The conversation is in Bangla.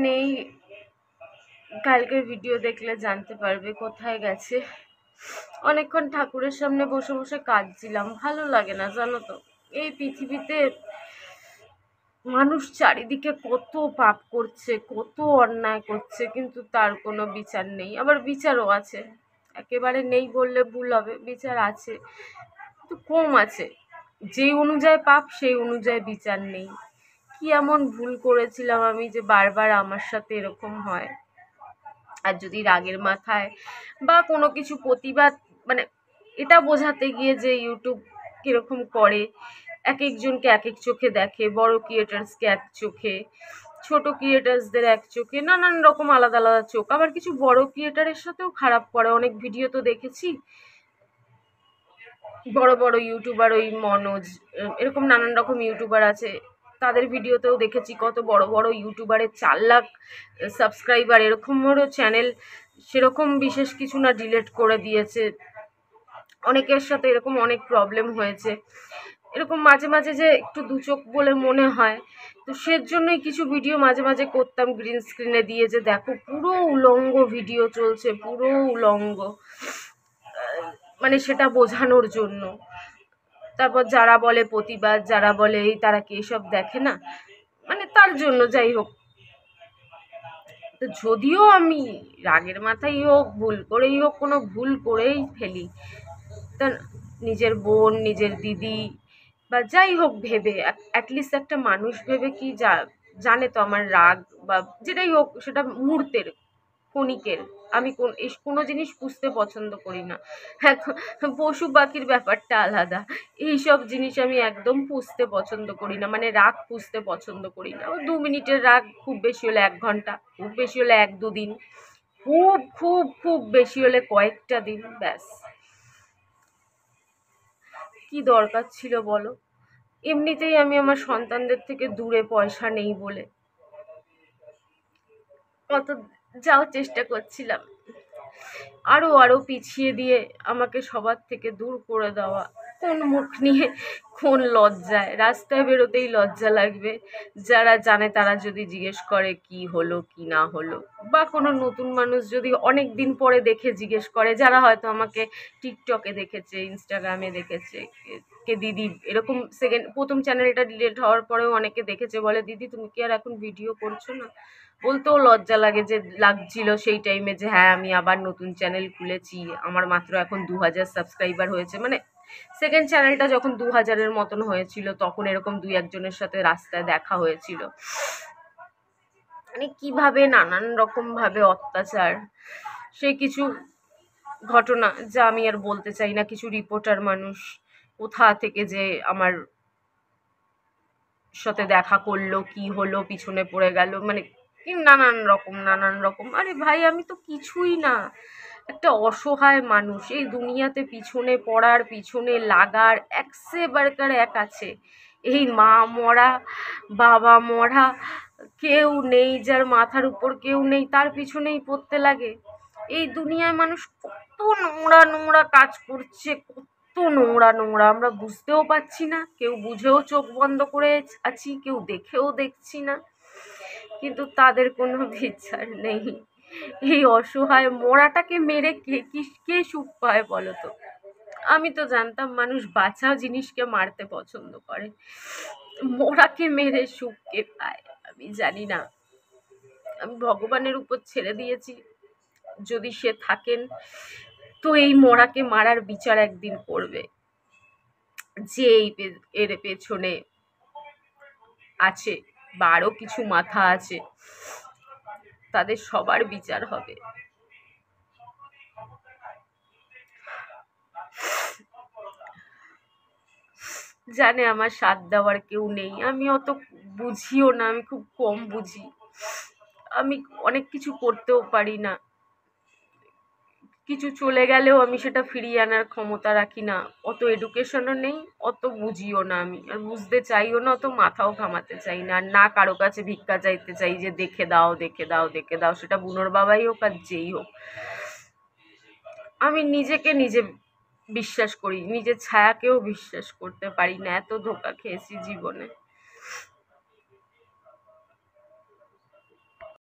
নেই, কালকের ভিডিও দেখলে জানতে পারবে কোথায় গেছে। অনেকক্ষণ ঠাকুরের সামনে বসে বসে কাঁদছিলাম, ভালো লাগে না জানো তো। এই পৃথিবীতে মানুষ চারিদিকে কত পাপ করছে, কত অন্যায় করছে, কিন্তু তার কোনো বিচার নেই। আবার বিচারও আছে, একেবারে নেই বললে ভুল হবে, বিচার আছে কিন্তু কম আছে। যেই অনুযায়ী পাপ সেই অনুযায়ী বিচার নেই। কি এমন ভুল করেছিলাম আমি যে বারবার আমার সাথে এরকম হয়? আর যদি রাগের মাথায় বা কোনো কিছু প্রতিবাদ, মানে এটা বোঝাতে গিয়ে যে ইউটিউব কিরকম করে, এক একজনকে এক এক চোখে দেখে, বড় ক্রিয়েটার্সকে এক চোখে, ছোট ক্রিয়েটার্সদের এক চোখে, নানান রকম আলাদা আলাদা চোখ। আবার কিছু বড় ক্রিয়েটারের সাথেও খারাপ করে, অনেক ভিডিও তো দেখেছি। বড় বড় ইউটিউবার, ওই মনোজ, এরকম নানান রকম ইউটিউবার আছে, তাদের ভিডিওতেও দেখেছি কত বড় বড় ইউটিউবারের 4 লাখ সাবস্ক্রাইবার, এরকমেরও চ্যানেল সেরকম বিশেষ কিছু না ডিলিট করে দিয়েছে। অনেকের সাথে এরকম অনেক প্রবলেম হয়েছে। এরকম মাঝে মাঝে যে একটু দু চোখ বলে মনে হয়, তো সেজন্যই কিছু ভিডিও মাঝে মাঝে করতাম গ্রিন স্ক্রিনে দিয়ে, যে দেখো পুরো উলঙ্গ ভিডিও চলছে, পুরো উলঙ্গ, মানে সেটা বোঝানোর জন্য। তারপর যারা বলে প্রতিবাদ, যারা বলে এই, তারা কি এসব দেখে না, মানে তার জন্য যাই হোক। তো যদিও আমি রাগের মাথায় হোক, ভুল করেই হোক, কোনো ভুল করেই ফেলি, তা নিজের বোন, নিজের দিদি বা যাই হোক ভেবে, অ্যাটলিস্ট একটা মানুষ ভেবে কি জানে তো আমার রাগ বা যেটাই হোক সেটা মুহূর্তের, ক্ষণিকের। আমি কোনো জিনিস পুষতে পছন্দ করি না। এখন পশু পাখির ব্যাপারটা আলাদা, এইসব জিনিস আমি একদম পুষতে পছন্দ করি না, মানে রাগ পুষতে পছন্দ করি না। ও 2 মিনিটের রাগ, খুব বেশি হলে 1 ঘন্টা, খুব বেশি হলে 1-2 দিন, খুব খুব খুব বেশি হলে কয়েকটা দিন, ব্যাস। কি দরকার ছিল বলো? এমনিতেই আমি আমার সন্তানদের থেকে দূরে, পয়সা নেই বলে কত যাওয়ার চেষ্টা করছিলাম, আরো আরো পিছিয়ে দিয়ে আমাকে সবার থেকে দূর করে দেওয়া। কোন মুখ নিয়ে, কোন লজ্জায়? রাস্তায় বেরোতেই লজ্জা লাগবে। যারা জানে তারা যদি জিজ্ঞেস করে কি হলো কি না হলো, বা কোনো নতুন মানুষ যদি অনেক দিন পরে দেখে জিজ্ঞেস করে, যারা হয়তো আমাকে টিকটকে দেখেছে, ইনস্টাগ্রামে দেখেছে, কে দিদি এরকম প্রথম চ্যানেলটা ডিলিট হওয়ার পরেও অনেকে দেখেছে, বলে দিদি তুমি কি আর এখন ভিডিও করছো না? বলতেও লজ্জা লাগে, যে লাগছিল সেই টাইমে যে হ্যাঁ আমি আবার নতুন চ্যানেল খুলেছি, আমার মাত্র এখন 2000 সাবস্ক্রাইবার হয়েছে। মানে সেকেন্ড চ্যানেলটা যখন 2000-এর মতন হয়েছিল, তখন এরকম 2-1 জনের সাথে রাস্তায় দেখা হয়েছিল। মানে কিভাবে নানান রকম ভাবে অত্যাচার, সে কিছু ঘটনা যা আমি আর বলতে চাই না। কিছু রিপোর্টার মানুষ কোথা থেকে যে আমার সাথে দেখা করলো, কি হলো, পিছনে পড়ে গেল, মানে নানান রকম। আরে ভাই, আমি তো কিছুই না, একটা অসহায় মানুষ। এই দুনিয়াতে পিছনে পড়ার, পিছনে লাগার একসে বারকার এক আছে। এই মা মরা, বাবা মরা, কেউ নেই, যার মাথার উপর কেউ নেই, তার পিছনেই পড়তে লাগে। এই দুনিয়ায় মানুষ কত নোংরা নোংরা কাজ করছে, কত নোংরা নোংরা, আমরা বুঝতেও পারছি না, কেউ বুঝেও চোখ বন্ধ করে আছি, কেউ দেখেও দেখছি না, কিন্তু তাদের কোনো বিচার নেই। এই অসহায় মরাটাকে মেরে কে সুখ পায় বলো তো? আমি তো জানতাম মানুষ বাঁচা জিনিসকে মারতে পছন্দ করে, মরাকে মেরে সুখ কে পায় আমি জানি না। আমি ভগবানের উপর ছেড়ে দিয়েছি, যদি সে থাকেন তো এই মরাকে মারার বিচার একদিন করবে। যে এর পেছনে আছে বা আরো কিছু মাথা আছে, তাদের সবার বিচার হবে। জানে আমার সাথ দেওয়ার কেউ নেই, আমি অত বুঝিও না, আমি খুব কম বুঝি, আমি অনেক কিছু করতেও পারি না, কিছু চলে গেলেও আমি সেটা ফিরিয়ে আনার ক্ষমতা রাখি না, অত এডুকেশনও নেই, অত বুঝিও না আমি, আর বুঝতে চাইও না, অত মাথাও ঘামাতে চাই না, আর না কারো কাছে ভিক্ষা চাইতে চাই যে দেখে দাও দেখে দাও দেখে দাও, সেটা বুনোর বাবাই হোক আর যেই হোক। আমি নিজেকে নিজে বিশ্বাস করি, নিজের ছায়াকেও বিশ্বাস করতে পারি না, এত ধোঁকা খেয়েছি জীবনে।